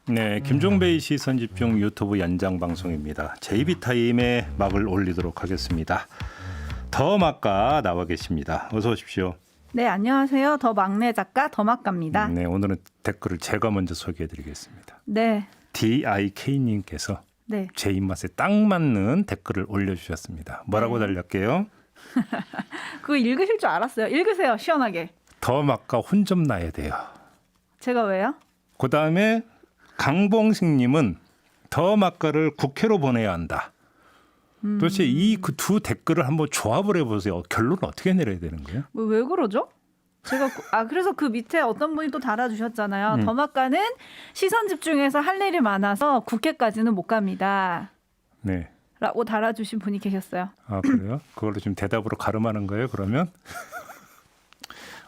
네, 김종배의 시선집중 유튜브 연장 방송입니다. JB타임에 막을 올리도록 하겠습니다. 더 막가 나와 계십니다. 어서 오십시오. 네, 안녕하세요. 더 막내 작가 더 막가입니다. 네, 오늘은 댓글을 제가 먼저 소개해드리겠습니다. 네. DIK님께서 네. 제 입맛에 딱 맞는 댓글을 올려주셨습니다. 뭐라고 네. 달렸게요? 그거 읽으실 줄 알았어요. 읽으세요. 시원하게. 더 막가 혼 좀 나야 돼요. 제가 왜요? 그 다음에 강봉식님은 더 막가를 국회로 보내야 한다. 도대체 이 그 두 댓글을 한번 조합을 해보세요. 결론은 어떻게 내려야 되는 거예요? 왜 그러죠? 제가 그래서 그 밑에 어떤 분이 또 달아주셨잖아요. 더 막가는 시선 집중해서 할 일이 많아서 국회까지는 못 갑니다. 네. 라고 달아주신 분이 계셨어요. 아, 그래요? 그걸로 지금 대답으로 가름하는 거예요? 그러면?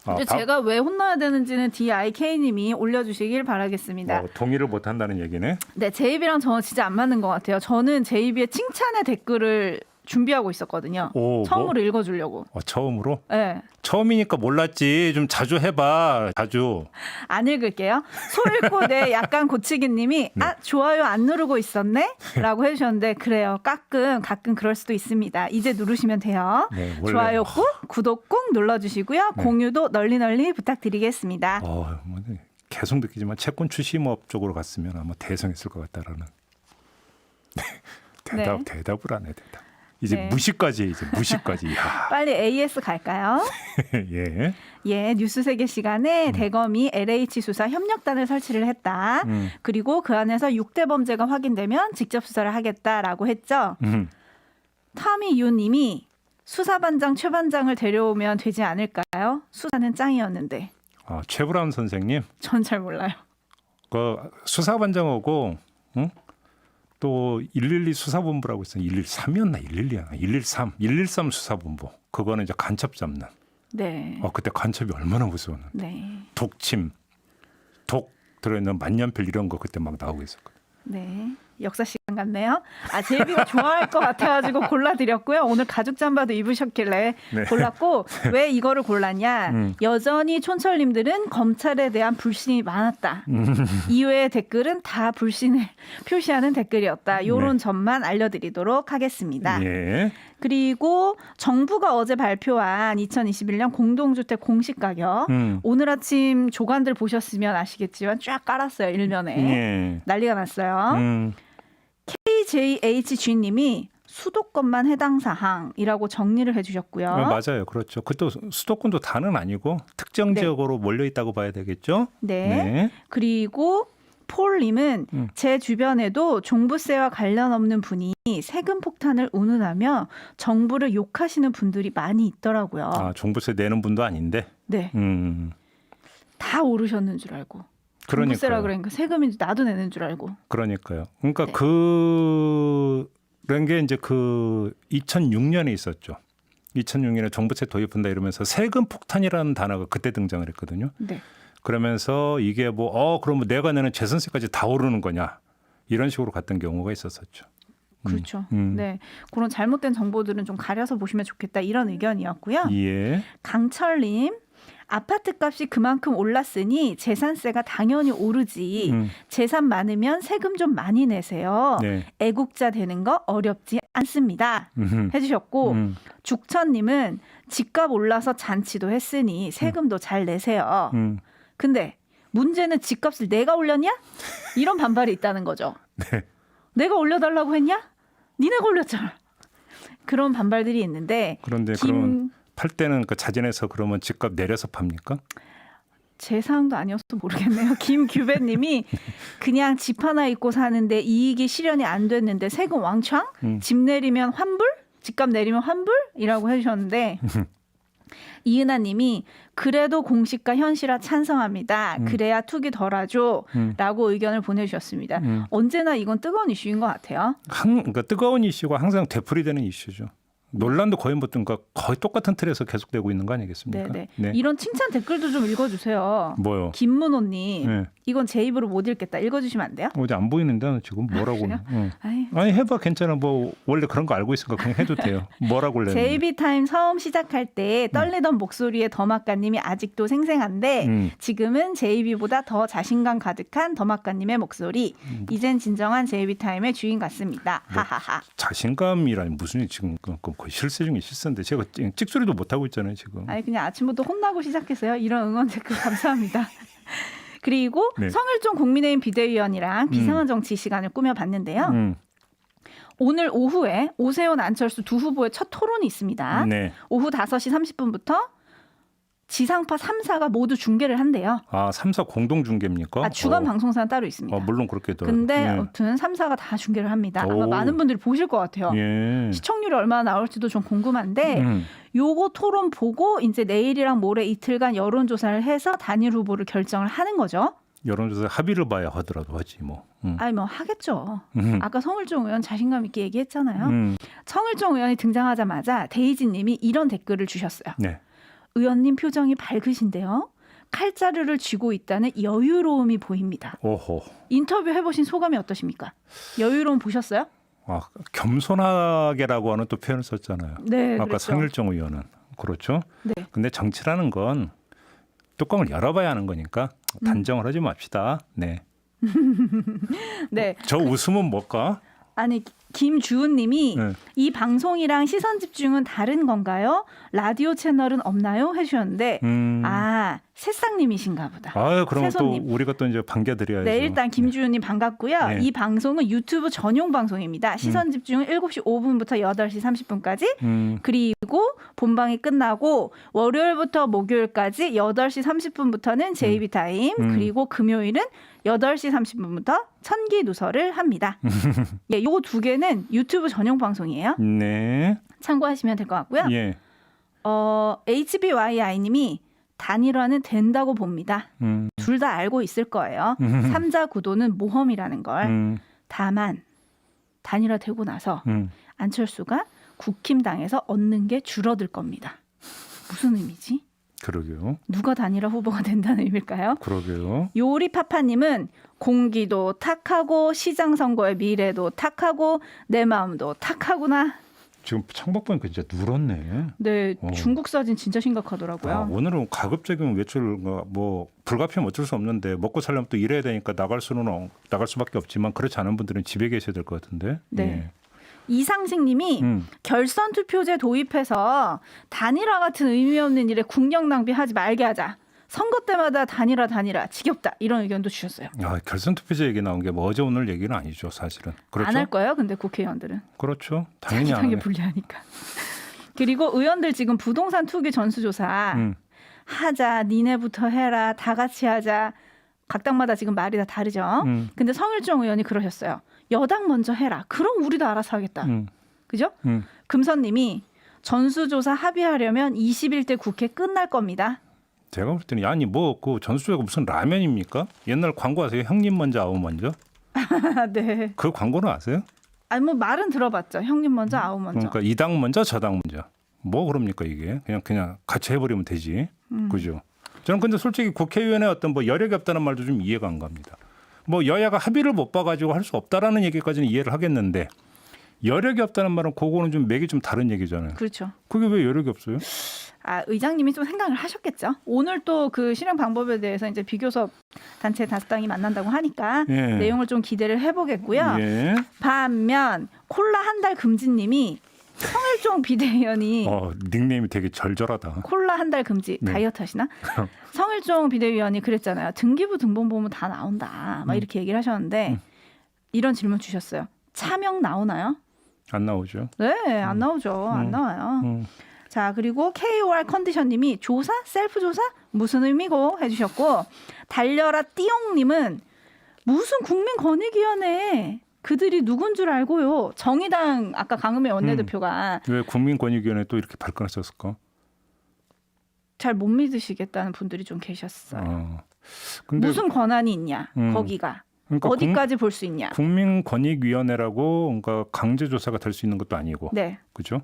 근데 제가 왜 혼나야 되는지는 DIK님이 올려주시길 바라겠습니다. 동의를 못한다는 얘기네. 네, 제 입이랑 저는 진짜 안 맞는 것 같아요. 저는 제 입의 칭찬의 댓글을 준비하고 있었거든요. 처음으로 읽어주려고. 처음으로? 네. 처음이니까 몰랐지. 좀 자주 해봐. 자주. 안 읽을게요. 소 읽고 네 약간 고치기님이 네. 좋아요 안 누르고 있었네? 라고 해주셨는데 그래요. 가끔 그럴 수도 있습니다. 이제 누르시면 돼요. 네, 원래. 좋아요 꾹, 구독 꾹 눌러주시고요. 네. 공유도 널리 부탁드리겠습니다. 계속 느끼지만 채권 추심업 쪽으로 갔으면 아마 대성했을 것 같다라는. 대답을 안 해. 대답. 이제 네. 무시까지. 야. 빨리 AS 갈까요? 예. 예, 뉴스세계 시간에 대검이 LH 수사 협력단을 설치를 했다. 그리고 그 안에서 6대 범죄가 확인되면 직접 수사를 하겠다라고 했죠. 타미 유 님이 수사반장 최반장을 데려오면 되지 않을까요? 수사는 짱이었는데. 최브라운 선생님. 전 잘 몰라요. 그 수사반장하고 또 112 수사본부라고 있어요. 113이었나 112였나 113 수사본부. 그거는 이제 간첩 잡는. 네. 그때 간첩이 얼마나 무서웠는데. 네. 독침, 독 들어있는 만년필 이런 거 그때 막 나오고 있었거든요. 네. 역사 시간 같네요. 제이비가 좋아할 것 같아가지고 골라드렸고요. 오늘 가죽 잠바도 입으셨길래 네. 골랐고 왜 이거를 골랐냐. 여전히 촌철님들은 검찰에 대한 불신이 많았다. 이외의 댓글은 다 불신을 표시하는 댓글이었다. 이런 네. 점만 알려드리도록 하겠습니다. 예. 그리고 정부가 어제 발표한 2021년 공동주택 공시가격 오늘 아침 조간들 보셨으면 아시겠지만 쫙 깔았어요. 일면에. 예. 난리가 났어요. KJHG님이 수도권만 해당 사항이라고 정리를 해주셨고요. 맞아요. 그렇죠. 그것도 수도권도 다는 아니고 특정 네. 지역으로 몰려있다고 봐야 되겠죠. 네. 그리고 폴님은 제 주변에도 종부세와 관련 없는 분이 세금 폭탄을 운운하며 정부를 욕하시는 분들이 많이 있더라고요. 종부세 내는 분도 아닌데. 네. 다 오르셨는 줄 알고. 그러니까요. 종부세라 그러니까 세금인지 나도 내는 줄 알고. 그러니까요. 그러니까 네. 그런 게 이제 그 2006년에 있었죠. 2006년에 종부세 도입한다 이러면서 세금 폭탄이라는 단어가 그때 등장을 했거든요. 네. 그러면서 이게 그러면 내가 내는 재산세까지 다 오르는 거냐 이런 식으로 갔던 경우가 있었었죠. 그렇죠. 네, 그런 잘못된 정보들은 좀 가려서 보시면 좋겠다 이런 의견이었고요. 예. 강철님. 아파트값이 그만큼 올랐으니 재산세가 당연히 오르지. 재산 많으면 세금 좀 많이 내세요. 네. 애국자 되는 거 어렵지 않습니다. 해주셨고 죽천님은 집값 올라서 잔치도 했으니 세금도 잘 내세요. 근데 문제는 집값을 내가 올렸냐? 이런 반발이 있다는 거죠. 네. 내가 올려달라고 했냐? 니네가 올렸잖아. 그런 반발들이 있는데 그런데 그러면 팔 때는 그 자진해서 그러면 집값 내려서 팝니까? 제 상황도 아니어서 모르겠네요. 김규배님이 그냥 집 하나 있고 사는데 이익이 실현이 안 됐는데 세금 왕창? 집 내리면 환불? 집값 내리면 환불이라고 해주셨는데 이은하님이 그래도 공시가 현실화 찬성합니다. 그래야 투기 덜하죠. 라고 의견을 보내주셨습니다. 언제나 이건 뜨거운 이슈인 것 같아요. 그러니까 뜨거운 이슈가 항상 되풀이되는 이슈죠. 논란도 거의 뭐 그러니까 거의 똑같은 틀에서 계속되고 있는 거 아니겠습니까? 네네. 이런 칭찬 댓글도 좀 읽어주세요. 뭐요? 김문호님, 네. 이건 제 입으로 못 읽겠다. 읽어주시면 안 돼요? 어제 안 보이는데 지금 뭐라고? 그래요? 응. 아이. 아니 해봐 괜찮아. 뭐 원래 그런 거 알고 있으니까 그냥 해도 돼요. 뭐라고 올래? JB타임 처음 시작할 때 떨리던 목소리의 더마카님이 아직도 생생한데 지금은 JB보다 더 자신감 가득한 더마카님의 목소리. 이젠 진정한 JB타임의 주인 같습니다. 하하하. 자신감이라니 무슨 지금 거의 실세 중에 실세인데 제가 찍소리도 못 하고 있잖아요 지금. 아니 그냥 아침부터 혼나고 시작했어요. 이런 응원 댓글 감사합니다. 그리고 네. 성일종 국민의힘 비대위원이랑 비상한 정치 시간을 꾸며봤는데요. 오늘 오후에 오세훈 안철수 두 후보의 첫 토론이 있습니다. 네. 오후 5시 30분부터 지상파 3사가 모두 중계를 한대요. 아 3사 공동 중계입니까? 주간 방송사는 따로 있습니다. 물론 그렇게도. 근데 아무튼 3사가 다 중계를 합니다. 아마 오. 많은 분들이 보실 것 같아요. 예. 시청률이 얼마나 나올지도 좀 궁금한데 요거 토론 보고 이제 내일이랑 모레 이틀간 여론조사를 해서 단일 후보를 결정을 하는 거죠. 여론조사 합의를 봐야 하더라도 하지 뭐. 아니 뭐 하겠죠. 아까 성일종 의원 자신감 있게 얘기했잖아요. 성일종 의원이 등장하자마자 데이지 님이 이런 댓글을 주셨어요. 네. 의원님 표정이 밝으신데요. 칼자루를 쥐고 있다는 여유로움이 보입니다. 오호. 인터뷰 해보신 소감이 어떠십니까? 여유로움 보셨어요? 아 겸손하게라고 하는 또 표현을 썼잖아요. 네, 아까 그랬죠. 성일종 의원은 그렇죠. 네. 근데 정치라는 건 뚜껑을 열어봐야 하는 거니까 단정을 하지 맙시다. 네. 네. 저 웃음은 뭘까? 아니 김주은님이 네. 이 방송이랑 시선 집중은 다른 건가요? 라디오 채널은 없나요? 해주셨는데 새싹님이신가 보다. 아, 그럼 또 새손님. 우리가 또 이제 반겨드려야죠. 네, 일단 김주은님 반갑고요. 네. 이 방송은 유튜브 전용 방송입니다. 시선 집중은 7시 5분부터 8시 30분까지. 그리고 본방이 끝나고 월요일부터 목요일까지 8시 30분부터는 JB타임 그리고 금요일은 8시 30분부터 천기 누설을 합니다. 예, 요거 두 개는 유튜브 전용 방송이에요. 네. 참고하시면 될 것 같고요. 예. HBYI님이 단일화는 된다고 봅니다. 둘 다 알고 있을 거예요. 삼자 구도는 모험이라는 걸. 다만 단일화 되고 나서 안철수가 국힘당에서 얻는 게 줄어들 겁니다. 무슨 의미지? 그러게요. 누가 단일화 후보가 된다는 의미일까요? 그러게요. 요리파파님은 공기도 탁하고 시장 선거의 미래도 탁하고 내 마음도 탁하구나. 지금 창밖 보니까 진짜 누렇네. 네, 중국 사진 진짜 심각하더라고요. 아, 오늘은 가급적이면 외출 뭐 불가피하면 어쩔 수 없는데 먹고 살려면 또 일해야 되니까 나갈 수밖에 없지만 그렇지 않은 분들은 집에 계셔야 될 것 같은데. 네. 예. 이상식님이 결선 투표제 도입해서 단일화 같은 의미 없는 일에 국력 낭비하지 말게 하자. 선거 때마다 단일화 지겹다 이런 의견도 주셨어요. 야, 결선 투표제 얘기 나온 게 뭐 어제 오늘 얘기는 아니죠, 사실은. 그렇죠. 안 할 거예요, 근데 국회의원들은. 그렇죠. 당연히 안 자기당에 해. 불리하니까. 그리고 의원들 지금 부동산 투기 전수조사 하자, 니네부터 해라, 다 같이 하자. 각 당마다 지금 말이 다 다르죠. 근데 성일종 의원이 그러셨어요. 여당 먼저 해라. 그럼 우리도 알아서 하겠다. 그죠? 금선님이 전수조사 합의하려면 21대 국회 끝날 겁니다. 제가 볼 때는 아니 뭐 그 전수조사가 무슨 라면입니까? 옛날 광고 아세요? 형님 먼저 아우 먼저. 네. 그 광고는 아세요? 아니 뭐 말은 들어봤죠. 형님 먼저 아우 먼저. 그러니까 이 당 먼저 저 당 먼저. 뭐 그럽니까 이게? 그냥 같이 해버리면 되지. 그죠? 저는 근데 솔직히 국회의원의 어떤 뭐 여력이 없다는 말도 좀 이해가 안 갑니다. 뭐 여야가 합의를 못 봐가지고 할 수 없다라는 얘기까지는 이해를 하겠는데 여력이 없다는 말은 그거는 좀 맥이 좀 다른 얘기잖아요. 그렇죠. 그게 왜 여력이 없어요? 의장님이 좀 생각을 하셨겠죠. 오늘 또 그 실행 방법에 대해서 이제 비교섭 단체 5당이 만난다고 하니까 예. 내용을 좀 기대를 해보겠고요. 예. 반면 콜라 한 달 금지님이 성일종 비대위원이 닉네임이 되게 절절하다. 콜라 한 달 금지 네. 다이어트 하시나? 성일종 비대위원이 그랬잖아요. 등기부 등본 보면 다 나온다. 막 이렇게 얘기를 하셨는데 이런 질문 주셨어요. 차명 나오나요? 안 나오죠. 네, 안 나오죠. 안 나와요. 자, 그리고 KOR 컨디션님이 조사? 셀프 조사? 무슨 의미고? 해주셨고 달려라 띠용님은 무슨 국민권익위원회 그들이 누군 줄 알고요. 정의당 아까 강은미 원내대표가 왜 국민권익위원회 또 이렇게 발끈하셨을까? 잘 못 믿으시겠다는 분들이 좀 계셨어요. 근데 무슨 권한이 있냐? 거기가. 그러니까 어디까지 볼 수 있냐? 국민권익위원회라고 그러니까 강제 조사가 될 수 있는 것도 아니고. 네. 그죠?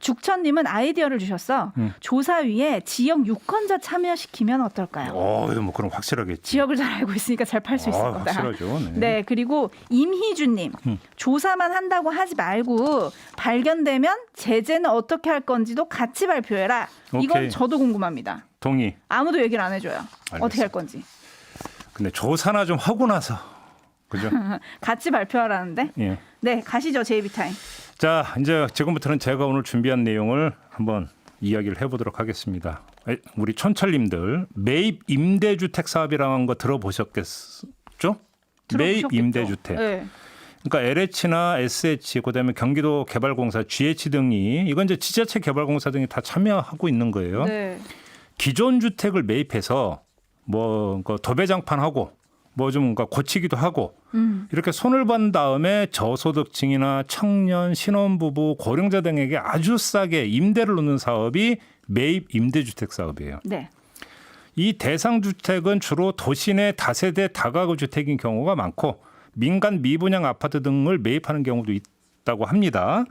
죽천님은 아이디어를 주셨어. 조사위에 지역 유권자 참여시키면 어떨까요? 뭐 그럼 확실하겠지. 지역을 잘 알고 있으니까 잘 팔 수 있을 거다. 확실하죠. 네. 네, 그리고 임희준님 조사만 한다고 하지 말고 발견되면 제재는 어떻게 할 건지도 같이 발표해라. 이건 오케이. 저도 궁금합니다. 동의. 아무도 얘기를 안 해줘요. 알겠습니다. 어떻게 할 건지. 근데 조사나 좀 하고 나서 그죠? 같이 발표하라는데. 예. 네, 가시죠. JB타임. 자, 이제 지금부터는 제가 오늘 준비한 내용을 한번 이야기를 해보도록 하겠습니다. 우리 촌철님들 매입 임대주택 사업이라는 거 들어보셨겠죠? 매입 임대주택. 네. 그러니까 LH나 SH, 그다음에 경기도개발공사, GH 등이 이건 이제 지자체 개발공사 등이 다 참여하고 있는 거예요. 네. 기존 주택을 매입해서 뭐 도배장판하고 뭐 좀 고치기도 하고 이렇게 손을 본 다음에 저소득층이나 청년, 신혼부부, 고령자 등에게 아주 싸게 임대를 놓는 사업이 매입 임대주택 사업이에요. 네. 이 대상 주택은 주로 도시 내 다세대 다가구 주택인 경우가 많고 민간 미분양 아파트 등을 매입하는 경우도 있다고 합니다.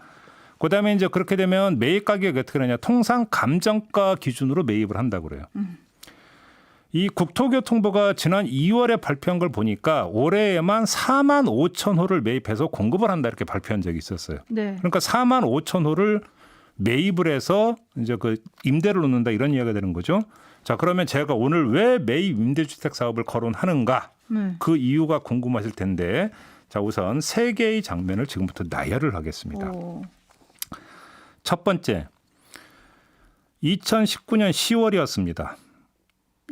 그다음에 이제 그렇게 되면 매입 가격이 어떻게 되냐? 통상 감정가 기준으로 매입을 한다고 그래요. 이 국토교통부가 지난 2월에 발표한 걸 보니까 올해에만 4만 5천 호를 매입해서 공급을 한다 이렇게 발표한 적이 있었어요. 네. 그러니까 4만 5천 호를 매입을 해서 이제 그 임대를 놓는다 이런 이야기가 되는 거죠. 자, 그러면 제가 오늘 왜 매입 임대주택 사업을 거론하는가? 그 이유가 궁금하실 텐데, 자, 우선 세 개의 장면을 지금부터 나열을 하겠습니다. 오. 첫 번째, 2019년 10월이었습니다.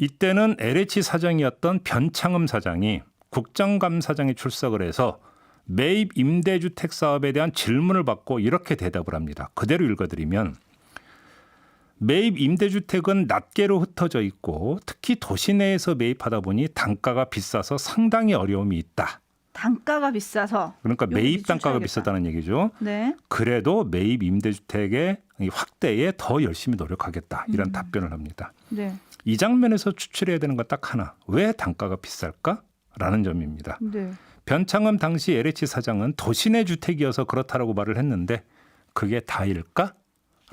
이때는 LH 사장이었던 변창흠 사장이 국정감사장에 출석을 해서 매입 임대주택 사업에 대한 질문을 받고 이렇게 대답을 합니다. 그대로 읽어드리면 매입 임대주택은 낱개로 흩어져 있고 특히 도시 내에서 매입하다 보니 단가가 비싸서 상당히 어려움이 있다. 단가가 비싸서. 그러니까 매입 단가가 쫓아야겠다. 비싸다는 얘기죠. 네. 그래도 매입 임대주택의 확대에 더 열심히 노력하겠다. 이런 답변을 합니다. 네. 이 장면에서 추출해야 되는 건 딱 하나. 왜 단가가 비쌀까라는 점입니다. 네. 변창흠 당시 LH 사장은 도시내 주택이어서 그렇다라고 말을 했는데 그게 다일까?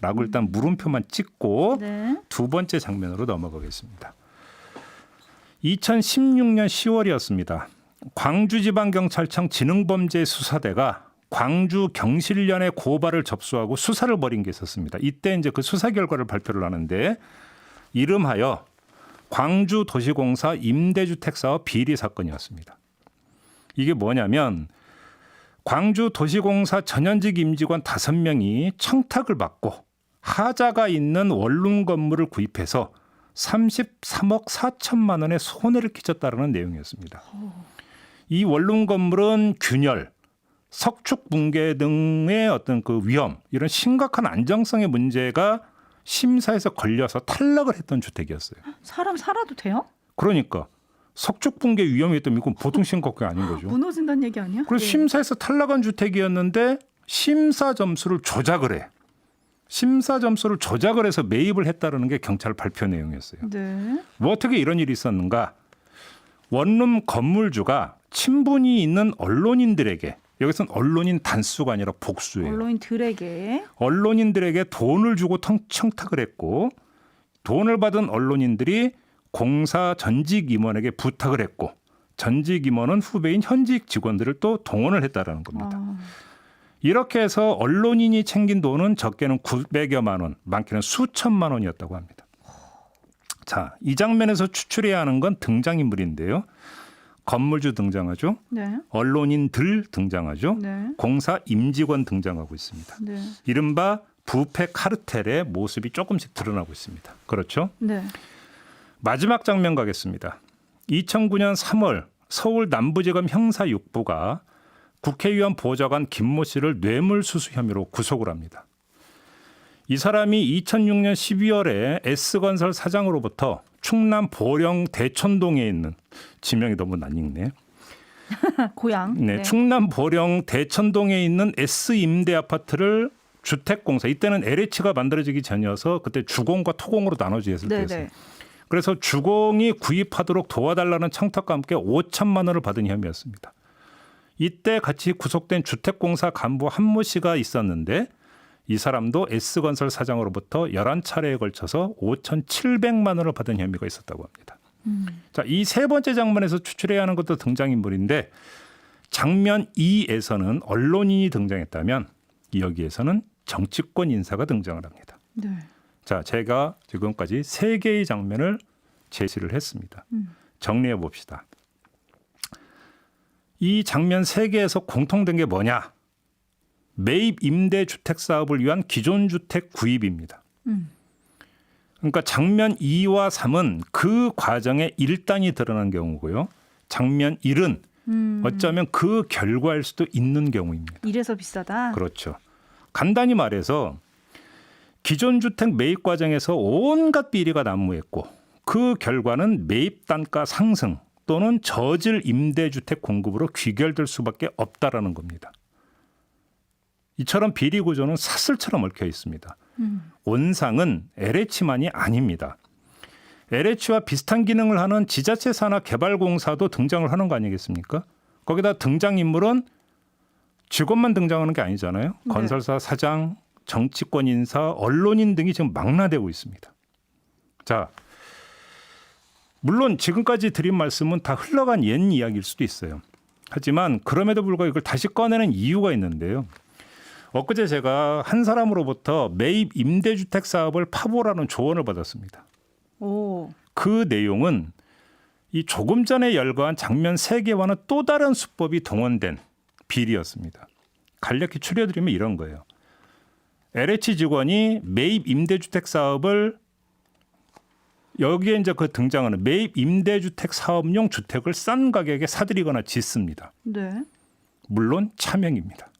라고 일단 물음표만 찍고 네. 두 번째 장면으로 넘어가겠습니다. 2016년 10월이었습니다. 광주지방경찰청 지능범죄수사대가 광주 경실련의 고발을 접수하고 수사를 벌인 게 있었습니다. 이때 이제 그 수사 결과를 발표를 하는데 이름하여 광주도시공사 임대주택사업 비리 사건이었습니다. 이게 뭐냐면 광주도시공사 전현직 임직원 5명이 청탁을 받고 하자가 있는 원룸 건물을 구입해서 33억 4천만 원의 손해를 끼쳤다는 내용이었습니다. 이 원룸 건물은 균열, 석축 붕괴 등의 어떤 그 위험, 이런 심각한 안정성의 문제가 심사에서 걸려서 탈락을 했던 주택이었어요. 사람 살아도 돼요? 그러니까 석축 붕괴 위험이 있다면 이건 보통 심각한 게 아닌 거죠. 무너진다는 얘기 아니야? 그래서 네. 심사에서 탈락한 주택이었는데 심사 점수를 조작을 해. 심사 점수를 조작을 해서 매입을 했다는 게 경찰 발표 내용이었어요. 네. 뭐 어떻게 이런 일이 있었는가? 원룸 건물주가 친분이 있는 언론인들에게, 여기서는 언론인 단수가 아니라 복수예요. 언론인들에게 돈을 주고 청탁을 했고 돈을 받은 언론인들이 공사 전직 임원에게 부탁을 했고 전직 임원은 후배인 현직 직원들을 또 동원을 했다라는 겁니다. 이렇게 해서 언론인이 챙긴 돈은 적게는 900여만 원, 많게는 수천만 원이었다고 합니다. 자, 이 장면에서 추출해야 하는 건 등장인물인데요. 건물주 등장하죠. 네. 언론인들 등장하죠. 네. 공사 임직원 등장하고 있습니다. 네. 이른바 부패 카르텔의 모습이 조금씩 드러나고 있습니다. 그렇죠? 네. 마지막 장면 가겠습니다. 2009년 3월 서울 남부지검 형사 6부가 국회의원 보좌관 김모 씨를 뇌물수수 혐의로 구속을 합니다. 이 사람이 2006년 12월에 S건설 사장으로부터 충남 보령 대천동에 있는, 지명이 너무 낯익네. 고향. 네, 충남 보령 대천동에 있는 S임대 아파트를 주택공사, 이때는 LH가 만들어지기 전이어서 그때 주공과 토공으로 나눠지었을 때였어요. 그래서 주공이 구입하도록 도와달라는 청탁과 함께 5천만 원을 받은 혐의였습니다. 이때 같이 구속된 주택공사 간부 한모 씨가 있었는데 이 사람도 S건설 사장으로부터 11차례에 걸쳐서 5,700만 원을 받은 혐의가 있었다고 합니다. 자, 이 세 번째 장면에서 추출해야 하는 것도 등장인물인데 장면 2에서는 언론인이 등장했다면 여기에서는 정치권 인사가 등장을 합니다. 네. 자, 제가 지금까지 세 개의 장면을 제시를 했습니다. 정리해 봅시다. 이 장면 세 개에서 공통된 게 뭐냐? 매입 임대주택 사업을 위한 기존 주택 구입입니다. 그러니까 장면 2와 3은 그 과정의 일단이 드러난 경우고요. 장면 1은 어쩌면 그 결과일 수도 있는 경우입니다. 이래서 비싸다. 그렇죠. 간단히 말해서 기존 주택 매입 과정에서 온갖 비리가 난무했고 그 결과는 매입 단가 상승 또는 저질 임대주택 공급으로 귀결될 수밖에 없다라는 겁니다. 이처럼 비리 구조는 사슬처럼 얽혀 있습니다. 온상은 LH만이 아닙니다. LH와 비슷한 기능을 하는 지자체 산하 개발공사도 등장을 하는 거 아니겠습니까? 거기다 등장인물은 직원만 등장하는 게 아니잖아요. 네. 건설사 사장, 정치권 인사, 언론인 등이 지금 망라되고 있습니다. 자, 물론 지금까지 드린 말씀은 다 흘러간 옛 이야기일 수도 있어요. 하지만 그럼에도 불구하고 이걸 다시 꺼내는 이유가 있는데요. 엊그제 제가 한 사람으로부터 매입 임대주택 사업을 파보라는 조언을 받았습니다. 오. 그 내용은 이 조금 전에 열거한 장면 3개와는 또 다른 수법이 동원된 비리였습니다. 간략히 추려드리면 이런 거예요. LH 직원이 매입 임대주택 사업을 여기에 이제 그 등장하는 매입 임대주택 사업용 주택을 싼 가격에 사들이거나 짓습니다. 네. 물론 차명입니다.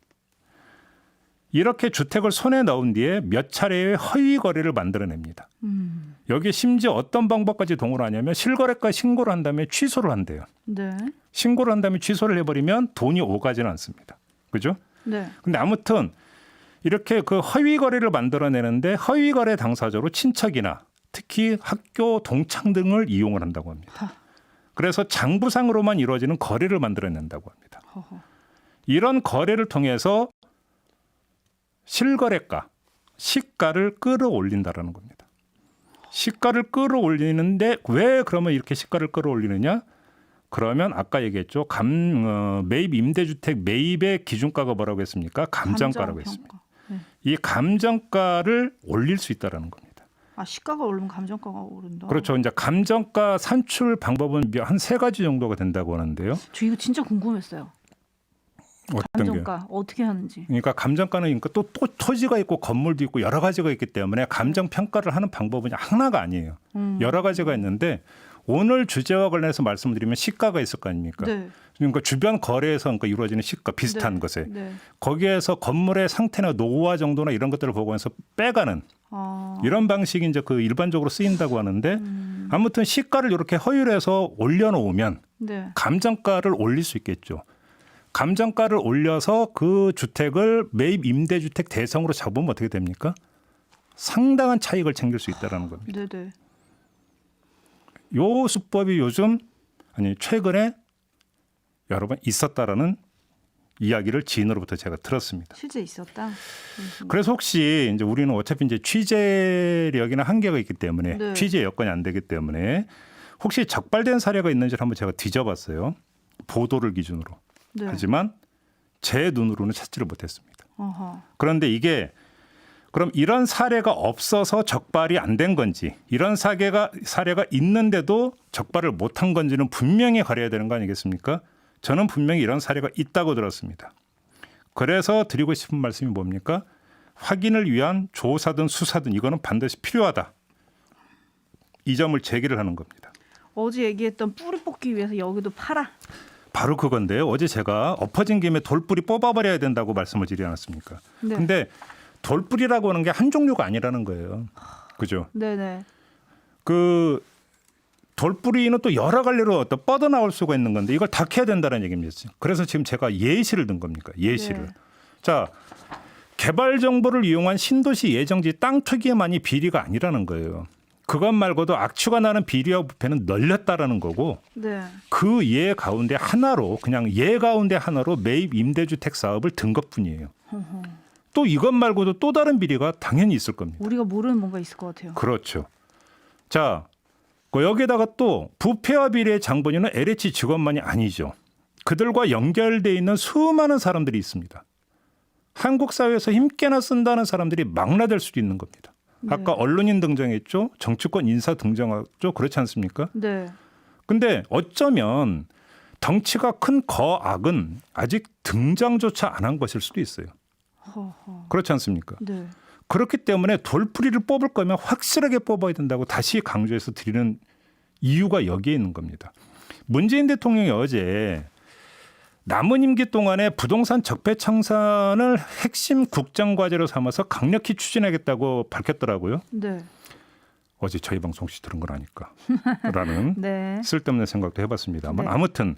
이렇게 주택을 손에 넣은 뒤에 몇 차례의 허위 거래를 만들어냅니다. 여기에 심지어 어떤 방법까지 동원을 하냐면 실거래가 신고를 한 다음에 취소를 한대요. 네. 신고를 한 다음에 취소를 해버리면 돈이 오가지는 않습니다. 그죠? 네. 근데 아무튼 이렇게 그 허위 거래를 만들어내는데 허위 거래 당사자로 친척이나 특히 학교 동창 등을 이용을 한다고 합니다. 그래서 장부상으로만 이루어지는 거래를 만들어낸다고 합니다. 허허. 이런 거래를 통해서 실거래가, 시가를 끌어올린다라는 겁니다. 시가를 끌어올리는데 왜 그러면 이렇게 시가를 끌어올리느냐? 그러면 아까 얘기했죠. 매입 임대주택 매입의 기준가가 뭐라고 했습니까? 감정가라고 했습니다. 네. 이 감정가를 올릴 수 있다라는 겁니다. 아, 시가가 오르면 감정가가 오른다. 그렇죠. 이제 감정가 산출 방법은 한 3가지 정도가 된다고 하는데요. 저 이거 진짜 궁금했어요. 어떤 게? 감정가 어떻게 하는지. 그러니까 감정가는 그러니까 또 토지가 있고 건물도 있고 여러 가지가 있기 때문에 감정 평가를 하는 방법은 하나가 아니에요. 여러 가지가 있는데 오늘 주제와 관련해서 말씀드리면 시가가 있을 거 아닙니까? 네. 그러니까 주변 거래에서 그러니까 이루어지는 시가 비슷한 네. 것에 네. 거기에서 건물의 상태나 노후화 정도나 이런 것들을 보고해서 빼가는 아. 이런 방식이 이제 그 일반적으로 쓰인다고 하는데 아무튼 시가를 이렇게 허위로 해서 올려놓으면 네. 감정가를 올릴 수 있겠죠. 감정가를 올려서 그 주택을 매입 임대주택 대상으로 잡으면 어떻게 됩니까? 상당한 차익을 챙길 수 있다는 겁니다. 네네. 요 수법이 최근에 여러 번 있었다라는 이야기를 지인으로부터 제가 들었습니다. 실제 있었다. 그래서 혹시 이제 우리는 어차피 이제 취재력이나 한계가 있기 때문에 네. 취재 여건이 안 되기 때문에 혹시 적발된 사례가 있는지를 한번 제가 뒤져봤어요. 보도를 기준으로. 네. 하지만 제 눈으로는 찾지를 못했습니다. 어허. 그런데 이게 그럼 이런 사례가 없어서 적발이 안 된 건지 이런 사례가 있는데도 적발을 못한 건지는 분명히 가려야 되는 거 아니겠습니까? 저는 분명히 이런 사례가 있다고 들었습니다. 그래서 드리고 싶은 말씀이 뭡니까? 확인을 위한 조사든 수사든 이거는 반드시 필요하다. 이 점을 제기를 하는 겁니다. 어제 얘기했던 뿌리 뽑기 위해서 여기도 팔아. 바로 그건데요. 어제 제가 엎어진 김에 돌뿌리 뽑아버려야 된다고 말씀을 드리지 않았습니까? 네. 근데 돌뿌리라고 하는 게 한 종류가 아니라는 거예요. 그죠? 네네. 그 돌뿌리는 또 여러 갈래로 어떤 뻗어나올 수가 있는 건데 이걸 다 캐야 된다는 얘기입니다. 그래서 지금 제가 예시를 든 겁니까? 예시를. 네. 자, 개발 정보를 이용한 신도시 예정지 땅 투기에만이 비리가 아니라는 거예요. 그것 말고도 악취가 나는 비리와 부패는 널렸다라는 거고 네. 그 예 가운데 하나로 그냥 예 가운데 하나로 매입 임대주택 사업을 든 것뿐이에요. 또 이것 말고도 또 다른 비리가 당연히 있을 겁니다. 우리가 모르는 뭔가 있을 것 같아요. 그렇죠. 자, 여기에다가 또 부패와 비리의 장본인은 LH 직원만이 아니죠. 그들과 연결돼 있는 수많은 사람들이 있습니다. 한국 사회에서 힘께나 쓴다는 사람들이 망라될 수도 있는 겁니다. 아까 언론인 등장했죠. 정치권 인사 등장했죠. 그렇지 않습니까? 네. 근데 어쩌면 덩치가 큰 거악은 아직 등장조차 안 한 것일 수도 있어요. 허허. 그렇지 않습니까? 네. 그렇기 때문에 돌풀이를 뽑을 거면 확실하게 뽑아야 된다고 다시 강조해서 드리는 이유가 여기에 있는 겁니다. 문재인 대통령이 어제 남은 임기 동안에 부동산 적폐 청산을 핵심 국정 과제로 삼아서 강력히 추진하겠다고 밝혔더라고요. 네. 어제 저희 방송 혹시 들은 건 아닐까 라는 네. 쓸데없는 생각도 해봤습니다만 네. 아무튼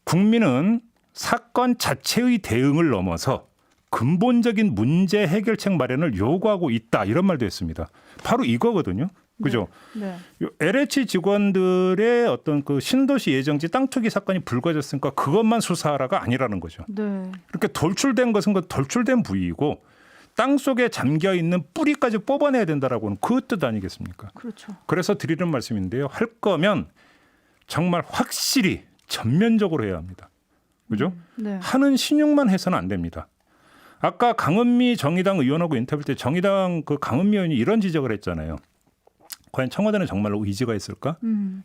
국민은 사건 자체의 대응을 넘어서 근본적인 문제 해결책 마련을 요구하고 있다 이런 말도 했습니다. 바로 이거거든요. 그죠? 네. 요 LH 직원들의 어떤 그 신도시 예정지 땅 투기 사건이 불거졌으니까 그것만 수사하라가 아니라는 거죠. 네. 이렇게 돌출된 것은 그 돌출된 부위이고 땅 속에 잠겨 있는 뿌리까지 뽑아내야 된다라고는 그 뜻 아니겠습니까? 그렇죠. 그래서 드리는 말씀인데요. 할 거면 정말 확실히 전면적으로 해야 합니다. 그죠? 네. 하는 신용만 해서는 안 됩니다. 아까 강은미 정의당 의원하고 인터뷰 때 정의당 그 강은미 의원이 이런 지적을 했잖아요. 과연 청와대는 정말로 의지가 있을까?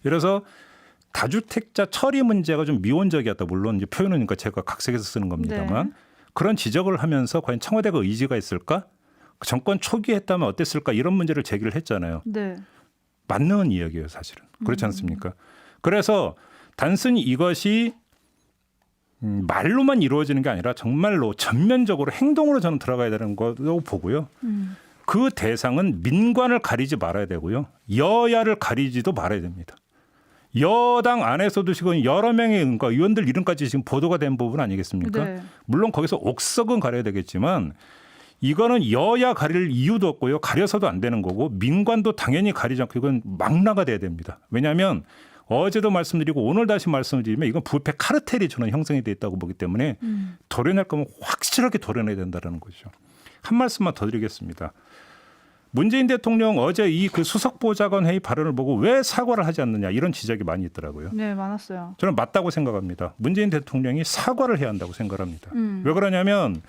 이래서 다주택자 처리 문제가 좀 미온적이었다. 물론 이제 표현은 그러니까 제가 각색해서 쓰는 겁니다만 네. 그런 지적을 하면서 과연 청와대가 의지가 있을까? 정권 초기에 했다면 어땠을까? 이런 문제를 제기를 했잖아요. 네. 맞는 이야기예요, 사실은. 그렇지 않습니까? 그래서 단순히 이것이 말로만 이루어지는 게 아니라 정말로 전면적으로 행동으로 저는 들어가야 되는 거라고 보고요. 그 대상은 민관을 가리지 말아야 되고요. 여야를 가리지도 말아야 됩니다. 여당 안에서도 지금 여러 명의 그러니까 의원들 이름까지 지금 보도가 된 부분 아니겠습니까? 네. 물론 거기서 옥석은 가려야 되겠지만 이거는 여야 가릴 이유도 없고요. 가려서도 안 되는 거고 민관도 당연히 가리지 않고 이건 망라가 돼야 됩니다. 왜냐하면 어제도 말씀드리고 오늘 다시 말씀을 드리면 이건 부패 카르텔이 저는 형성이 돼 있다고 보기 때문에 도려낼 거면 확실하게 도려내야 된다는 거죠. 한 말씀만 더 드리겠습니다. 문재인 대통령 어제 이 그 수석보좌관 회의 발언을 보고 왜 사과를 하지 않느냐 이런 지적이 많이 있더라고요. 네, 많았어요. 저는 맞다고 생각합니다. 문재인 대통령이 사과를 해야 한다고 생각합니다. 왜 그러냐면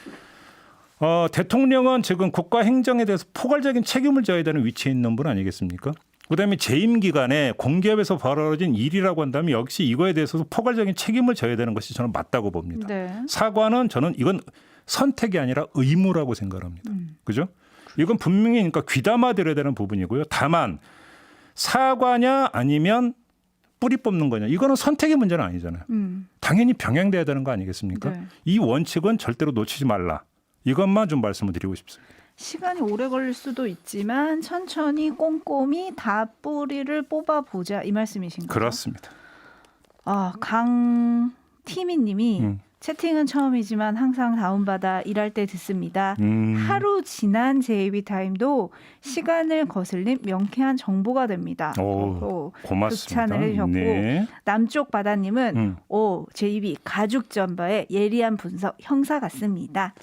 대통령은 지금 국가 행정에 대해서 포괄적인 책임을 져야 되는 위치에 있는 분 아니겠습니까? 그다음에 재임 기간에 공기업에서 벌어진 일이라고 한다면 역시 이거에 대해서도 포괄적인 책임을 져야 되는 것이 저는 맞다고 봅니다. 네. 사과는 저는 이건 선택이 아니라 의무라고 생각합니다. 그죠? 이건 분명히 그러니까 귀담아 들어야 되는 부분이고요. 다만 사과냐 아니면 뿌리 뽑는 거냐 이거는 선택의 문제는 아니잖아요. 당연히 병행돼야 되는 거 아니겠습니까? 네. 이 원칙은 절대로 놓치지 말라. 이것만 좀 말씀을 드리고 싶습니다. 시간이 오래 걸릴 수도 있지만 천천히 꼼꼼히 다 뿌리를 뽑아보자 이 말씀이신 거죠? 그렇습니다. 강티미님이 채팅은 처음이지만 항상 다운받아 일할 때 듣습니다. 하루 지난 JB 타임도 시간을 거슬린 명쾌한 정보가 됩니다. 오, 고맙습니다. 극찬을 해주셨고 네. 남쪽 바다님은 오 JB 가죽 점퍼의 예리한 분석 형사 같습니다.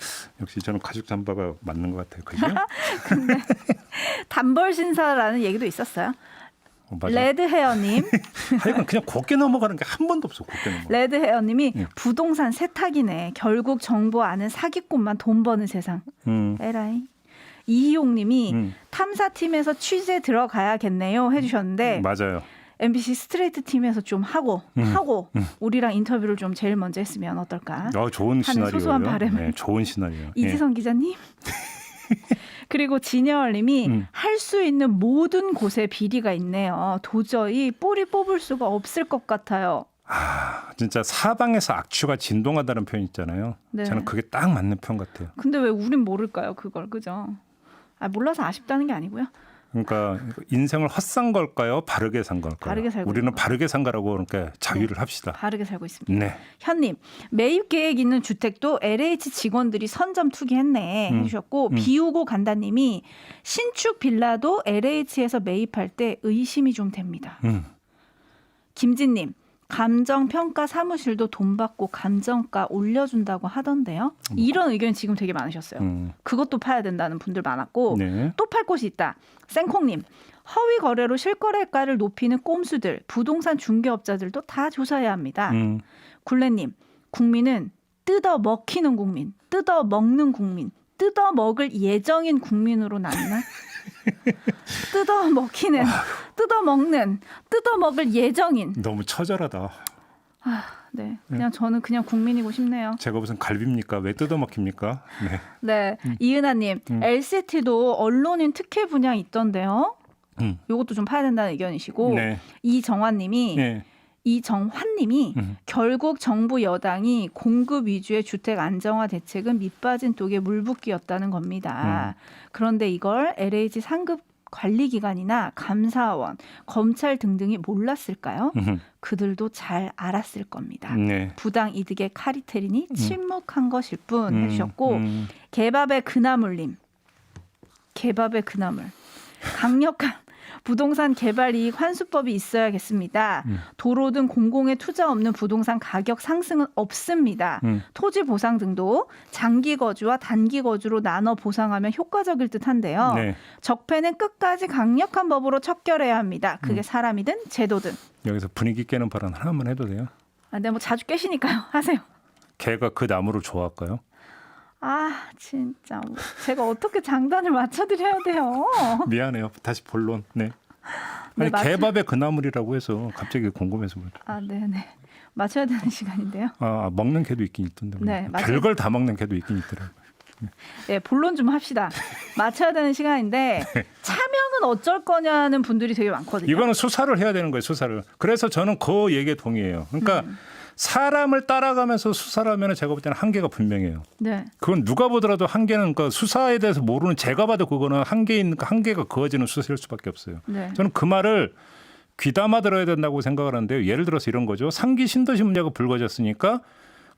역시 저는 가죽 잠바가 맞는 것 같아요. 그죠? 근데 단벌 신사라는 얘기도 있었어요. 맞아. 레드 헤어님, 하여간 그냥 곱게 넘어가는 게 한 번도 없어. 곱게 넘어. 레드 헤어님이 부동산 세탁이네. 결국 정보 아는 사기꾼만 돈 버는 세상. 에라이. 이희용님이 탐사팀에서 취재 들어가야겠네요 해주셨는데 맞아요. MBC 스트레이트 팀에서 좀 하고 우리랑 인터뷰를 좀 제일 먼저 했으면 어떨까? 좋은 시나리오예요. 소소한 바람을. 네, 좋은 시나리오. 이지성 기자님. 그리고 진여얼님이 할 수 있는 모든 곳에 비리가 있네요. 도저히 뿌리 뽑을 수가 없을 것 같아요. 진짜 사방에서 악취가 진동한다는 표현 있잖아요. 네. 저는 그게 딱 맞는 표현 같아요. 근데 왜 우린 모를까요? 그걸 그죠? 몰라서 아쉽다는 게 아니고요. 그러니까 인생을 헛산 걸까요? 바르게 산 걸까요? 바르게 살고 우리는 있는 바르게 산 거라고 그러니까 자유를 합시다. 바르게 살고 있습니다. 네. 현님, 매입 계획 있는 주택도 LH 직원들이 선점 투기했네 해주셨고 비우고 간다님이 신축 빌라도 LH에서 매입할 때 의심이 좀 됩니다. 김진님, 감정평가 사무실도 돈 받고 감정가 올려준다고 하던데요. 이런 의견이 지금 되게 많으셨어요. 그것도 파야 된다는 분들 많았고 네. 또 팔 곳이 있다. 생콩님. 허위 거래로 실거래가를 높이는 꼼수들, 부동산 중개업자들도 다 조사해야 합니다. 굴레님. 국민은 뜯어 먹히는 국민, 뜯어 먹는 국민, 뜯어 먹을 예정인 국민으로 나뉘나? 뜯어 먹히는, 뜯어 먹는, 뜯어 먹을 예정인. 너무 처절하다. 네, 그냥 저는 그냥 국민이고 싶네요. 제가 무슨 갈비입니까? 왜 뜯어먹힙니까? 네. 네, 이은하님, LCT도 언론인 특혜 분양 있던데요. 이것도 좀 파야 된다는 의견이시고 네. 이정환님이 네. 결국 정부 여당이 공급 위주의 주택 안정화 대책은 밑빠진 독에 물붓기였다는 겁니다. 그런데 이걸 LH 상급 관리기관이나 감사원, 검찰 등등이 몰랐을까요? 그들도 잘 알았을 겁니다. 네. 부당 이득의 카리텔이니 침묵한 것일 뿐 해주셨고 개밥의 그나물님. 개밥의 그나물. 강력한 부동산 개발 이익 환수법이 있어야겠습니다. 도로 등 공공의 투자 없는 부동산 가격 상승은 없습니다. 토지 보상 등도 장기 거주와 단기 거주로 나눠 보상하면 효과적일 듯한데요. 네. 적폐는 끝까지 강력한 법으로 척결해야 합니다. 그게 사람이든 제도든. 여기서 분위기 깨는 발언 하나만 해도 돼요? 네, 뭐 자주 깨시니까요. 하세요. 개가 그 나무를 좋아할까요? 아 진짜 제가 어떻게 장단을 맞춰드려야 돼요. 미안해요. 다시 본론. 네. 네, 아니 개밥의 그나물이라고 해서 갑자기 궁금해서. 네네. 맞춰야 되는 시간인데요. 먹는 개도 있긴 있던데. 네, 별걸 다 먹는 개도 있긴 있더라고요. 네, 본론 좀 합시다. 맞춰야 되는 시간인데 차명은 어쩔 거냐는 분들이 되게 많거든요. 이거는 수사를 해야 되는 거예요. 수사를. 그래서 저는 그 얘기에 동의해요. 그러니까 사람을 따라가면서 수사를 하면 제가 볼 때는 한계가 분명해요. 네. 그건 누가 보더라도 한계는 그 수사에 대해서 모르는 제가 봐도 그거는 한계가 그어지는 수사일 수밖에 없어요. 네. 저는 그 말을 귀담아 들어야 된다고 생각을 하는데요. 예를 들어서 이런 거죠. 3기 신도시 문제가 불거졌으니까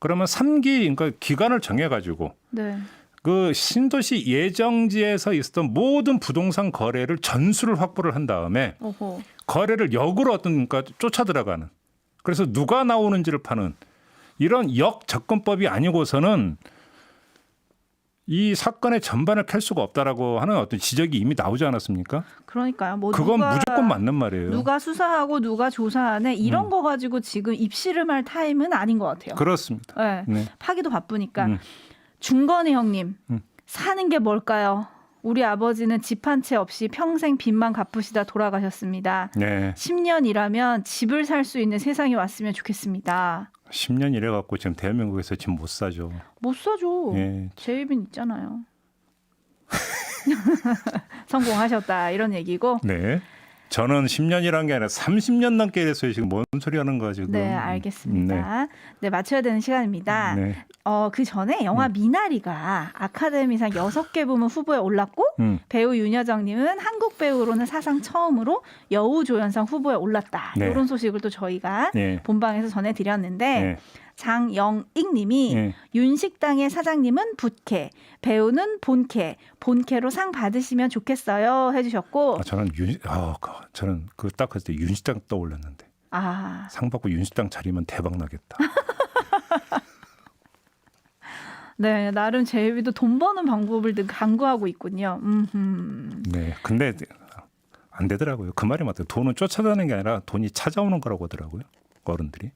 그러면 3기 그러니까 기간을 정해가지고 네. 그 신도시 예정지에서 있었던 모든 부동산 거래를 전수를 확보를 한 다음에 오호. 거래를 역으로 그러니까 쫓아 들어가는. 그래서 누가 나오는지를 파는 이런 역접근법이 아니고서는 이 사건의 전반을 캘 수가 없다라고 하는 어떤 지적이 이미 나오지 않았습니까? 그러니까요. 뭐 그건 무조건 맞는 말이에요. 누가 수사하고 누가 조사하네 이런 거 가지고 지금 입씨름할 타임은 아닌 것 같아요. 그렇습니다. 네. 네. 파기도 바쁘니까. 중건희 형님 사는 게 뭘까요? 우리 아버지는 집 한 채 없이 평생 빚만 갚으시다 돌아가셨습니다. 네. 10년 일하면 집을 살 수 있는 세상이 왔으면 좋겠습니다. 10년 일해갖고 지금 대한민국에서 집 못 사죠. 못 사죠. 예. 재입인 있잖아요. 성공하셨다 이런 얘기고. 네. 저는 10년이란 게 아니라 30년 넘게 일했어요. 지금 뭔 소리 하는 거야 지금. 네, 알겠습니다. 네, 맞춰야 되는 시간입니다. 네. 그 전에 영화 미나리가 아카데미상 6개 부문 후보에 올랐고 배우 윤여정님은 한국 배우로는 사상 처음으로 여우조연상 후보에 올랐다. 네. 이런 소식을 또 저희가 네. 본방에서 전해드렸는데 네. 장영익님이 네. 윤식당의 사장님은 붓캐, 배우는 본캐로 상 받으시면 좋겠어요 해주셨고 저는 저는 그 딱 그때 윤식당 떠올랐는데 상 받고 윤식당 차리면 대박 나겠다. 네, 나름 제이비도 돈 버는 방법을 늘 강구하고 있군요. 네, 근데 안 되더라고요. 그 말이 맞아요. 돈은 쫓아다니는 게 아니라 돈이 찾아오는 거라고 하더라고요. 어른들이.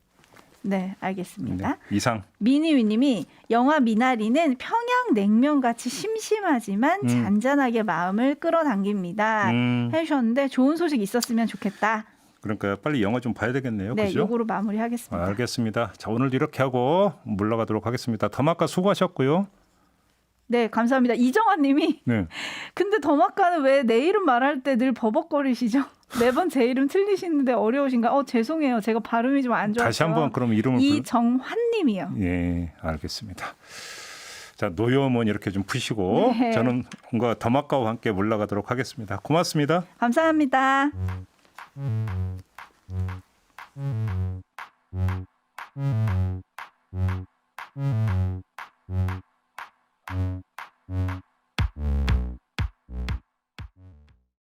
네, 알겠습니다. 네, 이상. 미니위님이 영화 미나리는 평양냉면 같이 심심하지만 잔잔하게 마음을 끌어당깁니다. 해주셨는데 좋은 소식 있었으면 좋겠다. 그러니까 빨리 영화 좀 봐야 되겠네요. 네, 그죠? 요거로 마무리하겠습니다. 알겠습니다. 자, 오늘 이렇게 하고 물러가도록 하겠습니다. 더마카 수고하셨고요. 네, 감사합니다. 이정환님이 네. 근데 더마카는 왜 내 이름 말할 때 늘 버벅거리시죠? 매번 제 이름 틀리시는데 어려우신가? 죄송해요. 제가 발음이 좀 안 좋아서. 다시 한번 그럼 이름을 이정환님이요. 예, 알겠습니다. 자, 노여움은 이렇게 좀 푸시고 네. 저는 뭔가 더마카와 함께 물러가도록 하겠습니다. 고맙습니다. 감사합니다.